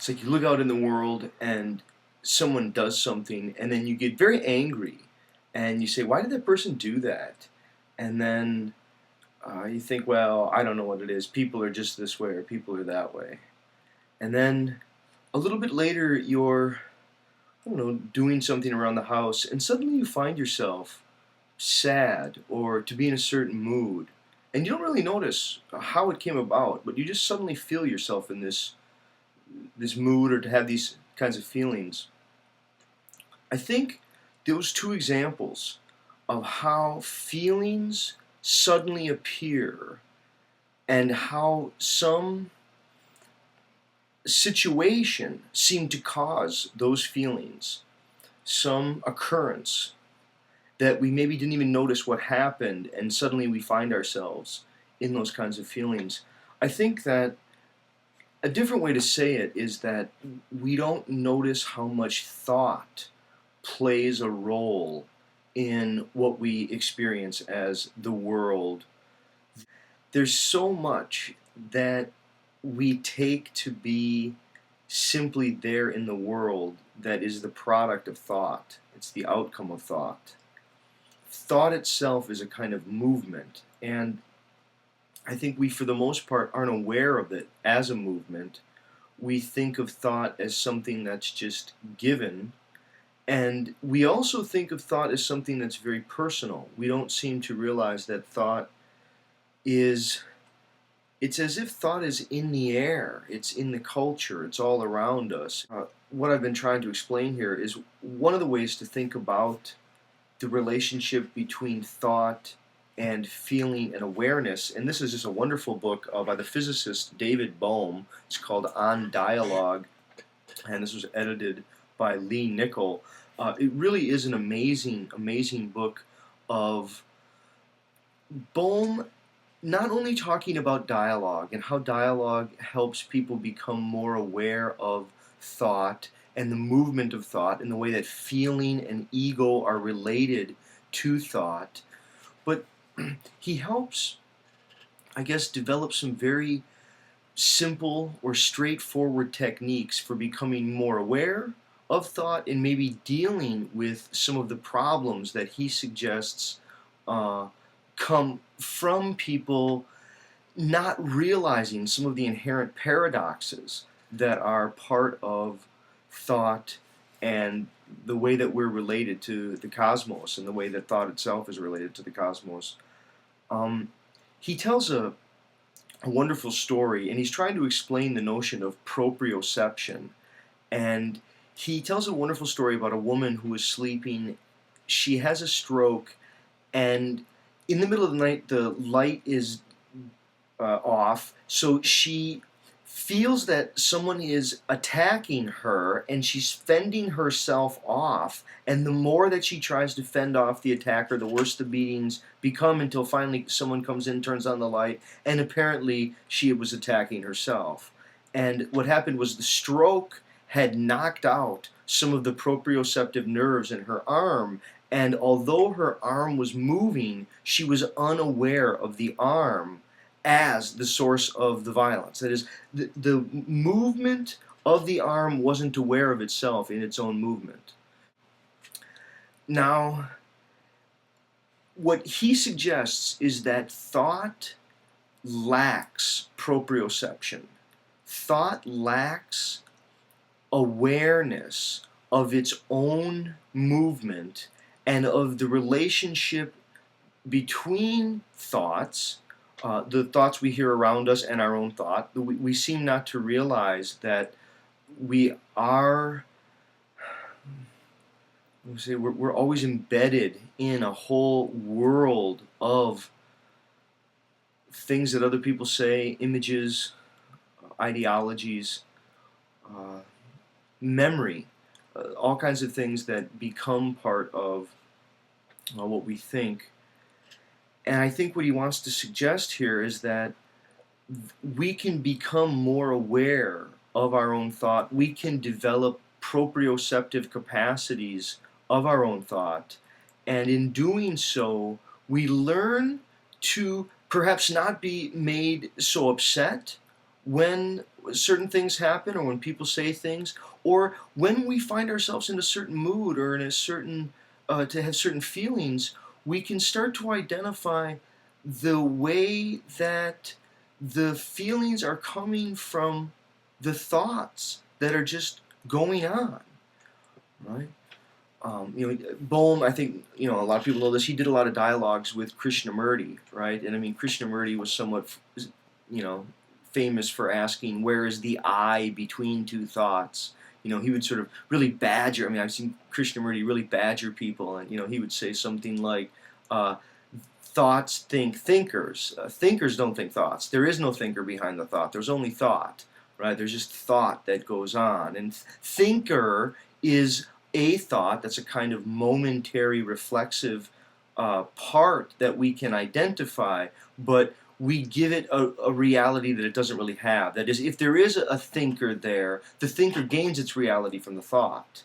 It's like you look out in the world and someone does something, and then you get very angry, and you say, "Why did that person do that?" And then you think, "Well, I don't know what it is. People are just this way, or people are that way." And then a little bit later, you're, I don't know, doing something around the house, and suddenly you find yourself sad or to be in a certain mood, and you don't really notice how it came about, but you just suddenly feel yourself in this mood or to have these kinds of feelings. I think those two examples of how feelings suddenly appear and how some situation seemed to cause those feelings, some occurrence that we maybe didn't even notice what happened, and suddenly we find ourselves in those kinds of feelings. I think that a different way to say it is that we don't notice how much thought plays a role in what we experience as the world. There's so much that we take to be simply there in the world that is the product of thought. It's the outcome of thought. Thought itself is a kind of movement, and I think we, for the most part, aren't aware of it as a movement. We think of thought as something that's just given, and we also think of thought as something that's very personal. We don't seem to realize that thought is, it's as if thought is in the air, it's in the culture, it's all around us. What I've been trying to explain here is one of the ways to think about the relationship between thought and feeling and awareness. And this is just a wonderful book by the physicist David Bohm. It's called On Dialogue, and this was edited by Lee Nickel. It really is an amazing, amazing book of Bohm not only talking about dialogue and how dialogue helps people become more aware of thought and the movement of thought and the way that feeling and ego are related to thought, but he helps, I guess, develop some very simple or straightforward techniques for becoming more aware of thought and maybe dealing with some of the problems that he suggests come from people not realizing some of the inherent paradoxes that are part of thought and the way that we're related to the cosmos and the way that thought itself is related to the cosmos. He tells a wonderful story, and he's trying to explain the notion of proprioception. And he tells a wonderful story about a woman who is sleeping. She has a stroke, and in the middle of the night, the light is off, so she feels that someone is attacking her, and she's fending herself off, and the more that she tries to fend off the attacker, the worse the beatings become, until finally someone comes in, turns on the light, and apparently she was attacking herself. And what happened was the stroke had knocked out some of the proprioceptive nerves in her arm, and although her arm was moving, she was unaware of the arm as the source of the violence. That is, the movement of the arm wasn't aware of itself in its own movement. Now, what he suggests is that thought lacks proprioception. Thought lacks awareness of its own movement and of the relationship between thoughts, the thoughts we hear around us and our own thought. We seem not to realize that we are, we're always embedded in a whole world of things that other people say, images, ideologies, memory, all kinds of things that become part of what we think. And I think what he wants to suggest here is that we can become more aware of our own thought. We can develop proprioceptive capacities of our own thought. And in doing so, we learn to perhaps not be made so upset when certain things happen, or when people say things, or when we find ourselves in a certain mood or in a certain to have certain feelings, we can start to identify the way that the feelings are coming from the thoughts that are just going on, right? Bohm, I think, a lot of people know this. He did a lot of dialogues with Krishnamurti, right? And I mean, Krishnamurti was somewhat, you know, famous for asking, "Where is the I between two thoughts?" He would sort of really badger. I mean, I've seen Krishnamurti really badger people, and he would say something like, uh, "Thoughts think thinkers. Thinkers don't think thoughts. There is no thinker behind the thought. There's only thought, right? There's just thought that goes on, and thinker is a thought. That's a kind of momentary reflexive part that we can identify, but we give it a reality that it doesn't really have. That is, if there is a thinker there, the thinker gains its reality from the thought,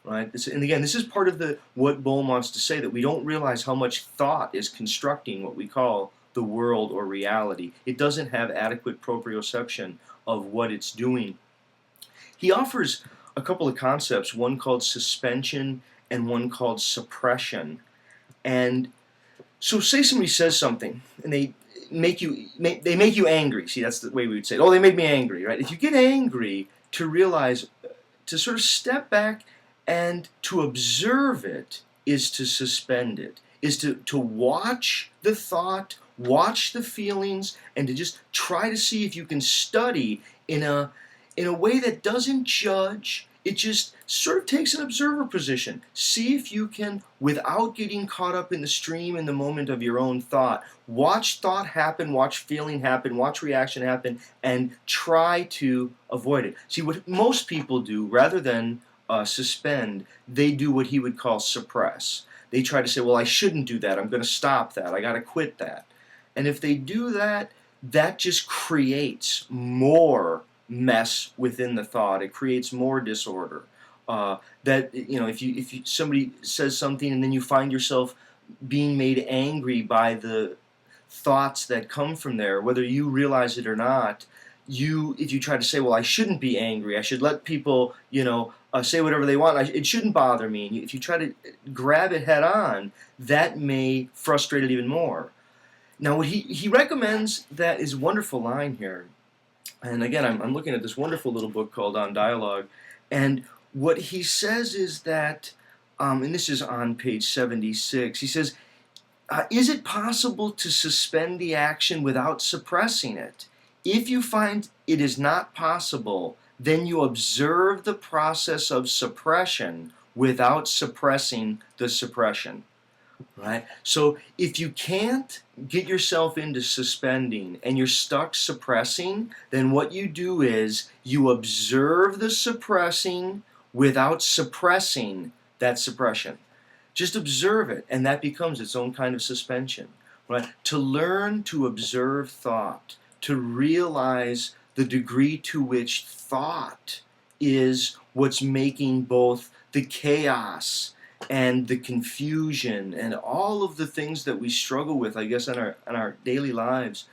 right? And again, this is part of what Bohm wants to say, that we don't realize how much thought is constructing what we call the world or reality. It doesn't have adequate proprioception of what it's doing. He offers a couple of concepts, one called suspension and one called suppression. And so say somebody says something and they make you angry. See, that's the way we would say it. Oh, they made me angry, right? If you get angry, to realize, to sort of step back and to observe it is to suspend it, is to watch the thought, watch the feelings, and to just try to see if you can study in a way that doesn't judge. It just sort of takes an observer position. See if you can, without getting caught up in the stream in the moment of your own thought, watch thought happen, watch feeling happen, watch reaction happen, and try to avoid it. See, what most people do, rather than suspend, they do what he would call suppress. They try to say, well, I shouldn't do that. I'm going to stop that. I got to quit that. And if they do that, that just creates more mess within the thought. It creates more disorder. If somebody says something and then you find yourself being made angry by the thoughts that come from there, whether you realize it or not, if you try to say, well, I shouldn't be angry, I should let people, say whatever they want, it shouldn't bother me. And if you try to grab it head on, that may frustrate it even more. Now, what he recommends, that is a wonderful line here. And again, I'm looking at this wonderful little book called On Dialogue, and what he says is that, and this is on page 76, he says, is it possible to suspend the action without suppressing it? If you find it is not possible, then you observe the process of suppression without suppressing the suppression. Right? So if you can't get yourself into suspending and you're stuck suppressing, then what you do is you observe the suppressing without suppressing that suppression. Just observe it, and that becomes its own kind of suspension. Right? To learn to observe thought, to realize the degree to which thought is what's making both the chaos and the confusion and all of the things that we struggle with, I guess, in our daily lives.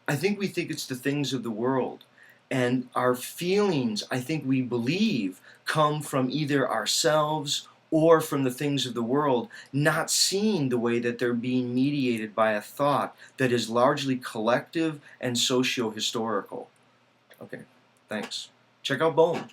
I think we think it's the things of the world. And our feelings, I think we believe, come from either ourselves or from the things of the world, not seeing the way that they're being mediated by a thought that is largely collective and socio-historical. Okay, thanks. Check out Bohm.